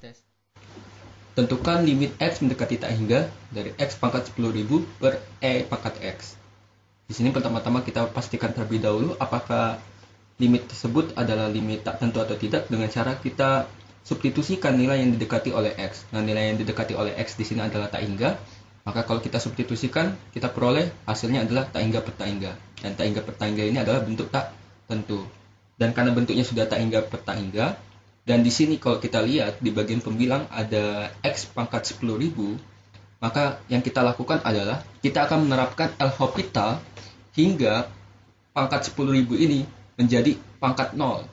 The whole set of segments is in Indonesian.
Tes. Tentukan limit X mendekati tak hingga dari X pangkat 10.000 per E pangkat X. Di sini pertama-tama kita pastikan terlebih dahulu apakah limit tersebut adalah limit tak tentu atau tidak dengan cara kita substitusikan nilai yang didekati oleh X. Nah, nilai yang didekati oleh X di sini adalah tak hingga. Maka kalau kita substitusikan, kita peroleh hasilnya adalah tak hingga per tak hingga. Dan tak hingga per tak hingga ini adalah bentuk tak tentu. Dan karena bentuknya sudah tak hingga per tak hingga, dan di sini kalau kita lihat di bagian pembilang ada X pangkat 10.000, maka yang kita lakukan adalah kita akan menerapkan L'Hopital hingga pangkat 10.000 ini menjadi pangkat 0.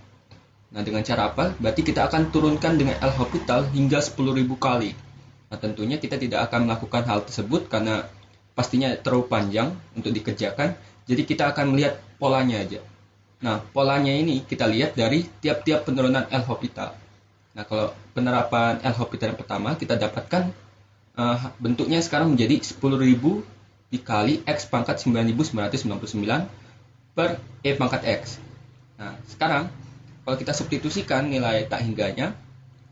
Nah, dengan cara apa? Berarti kita akan turunkan dengan L'Hopital hingga 10.000 kali. Nah, tentunya kita tidak akan melakukan hal tersebut karena pastinya terlalu panjang untuk dikerjakan. Jadi kita akan melihat polanya aja. Nah, polanya ini kita lihat dari tiap-tiap penurunan L'Hopital. Nah, kalau penerapan L'Hopital yang pertama, kita dapatkan bentuknya sekarang menjadi 10.000 dikali X pangkat 9.999 per E pangkat X. Nah, sekarang kalau kita substitusikan nilai tak hingganya,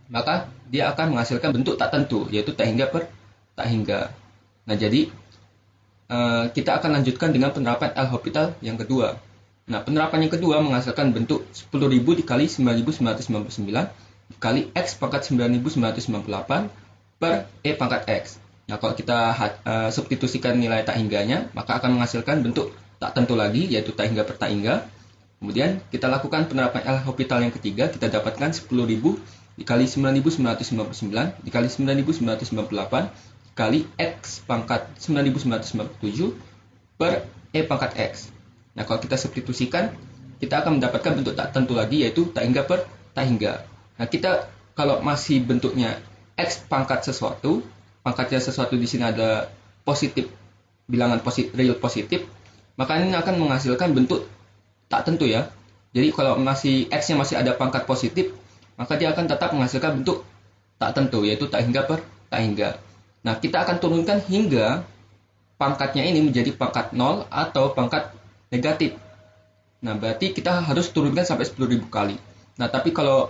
maka dia akan menghasilkan bentuk tak tentu, yaitu tak hingga per tak hingga. Nah, jadi kita akan lanjutkan dengan penerapan L'Hopital yang kedua. Nah, penerapan yang kedua menghasilkan bentuk 10.000 dikali 9.999 dikali X pangkat 9.998 per E pangkat X. Nah, kalau kita substitusikan nilai tak hingganya, maka akan menghasilkan bentuk tak tentu lagi, yaitu tak hingga per tak hingga. Kemudian kita lakukan penerapan L'Hopital yang ketiga, kita dapatkan 10.000 dikali 9.999 dikali 9.998 dikali X pangkat 9.997 per E pangkat X. Nah, kalau kita substitusikan, kita akan mendapatkan bentuk tak tentu lagi, yaitu tak hingga per tak hingga. Nah, kita kalau masih bentuknya X pangkat sesuatu, pangkatnya sesuatu di sini ada positif, bilangan real positif, maka ini akan menghasilkan bentuk tak tentu ya. Jadi kalau masih X-nya masih ada pangkat positif, maka dia akan tetap menghasilkan bentuk tak tentu, yaitu tak hingga per tak hingga. Nah, kita akan turunkan hingga pangkatnya ini menjadi pangkat 0 atau pangkat negatif. Nah, berarti kita harus turunkan sampai 10.000 kali. Nah, tapi kalau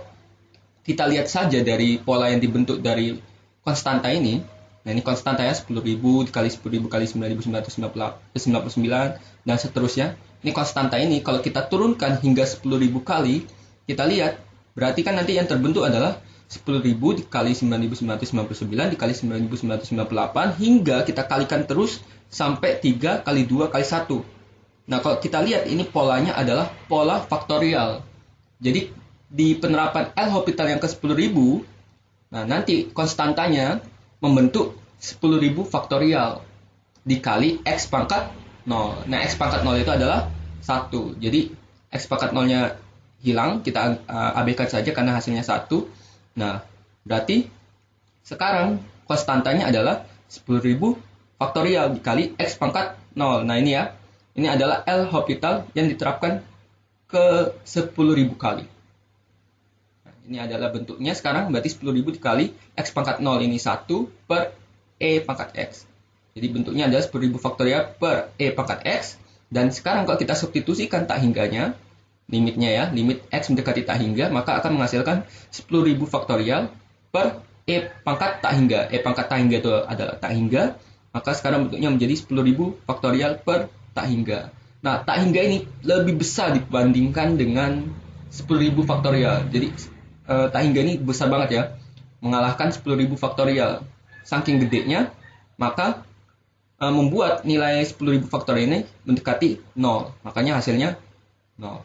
kita lihat saja dari pola yang dibentuk dari konstanta ini, nah ini konstanta ya, 10.000 dikali 10.000 kali 9.999 dan seterusnya. Ini konstanta ini kalau kita turunkan hingga 10.000 kali, kita lihat berarti kan nanti yang terbentuk adalah 10.000 dikali 9.999 dikali 9.998 hingga kita kalikan terus sampai 3 kali 2 kali 1. Nah, kalau kita lihat ini polanya adalah pola faktorial. Jadi di penerapan L'Hopital yang ke 10.000, nah nanti konstantanya membentuk 10.000 faktorial dikali X pangkat 0. Nah, X pangkat 0 itu adalah 1. Jadi X pangkat 0-nya hilang, kita abaikan saja karena hasilnya 1. Nah, berarti sekarang konstantanya adalah 10.000 faktorial dikali X pangkat 0. Nah, ini ya. Ini adalah L'Hopital yang diterapkan ke 10.000 kali. Nah, ini adalah bentuknya sekarang, berarti 10.000 dikali X pangkat 0 ini 1 per E pangkat X. Jadi bentuknya adalah 10.000 faktorial per E pangkat X. Dan sekarang kalau kita substitusikan tak hingganya, limitnya ya, limit X mendekati tak hingga, maka akan menghasilkan 10.000 faktorial per E pangkat tak hingga. E pangkat tak hingga itu adalah tak hingga, maka sekarang bentuknya menjadi 10.000 faktorial per tak hingga. Nah, tak hingga ini lebih besar dibandingkan dengan 10.000 faktorial. Jadi tak hingga ini besar banget ya, mengalahkan 10.000 faktorial. Saking gedenya, maka membuat nilai 10.000 faktorial ini mendekati 0. Makanya hasilnya 0.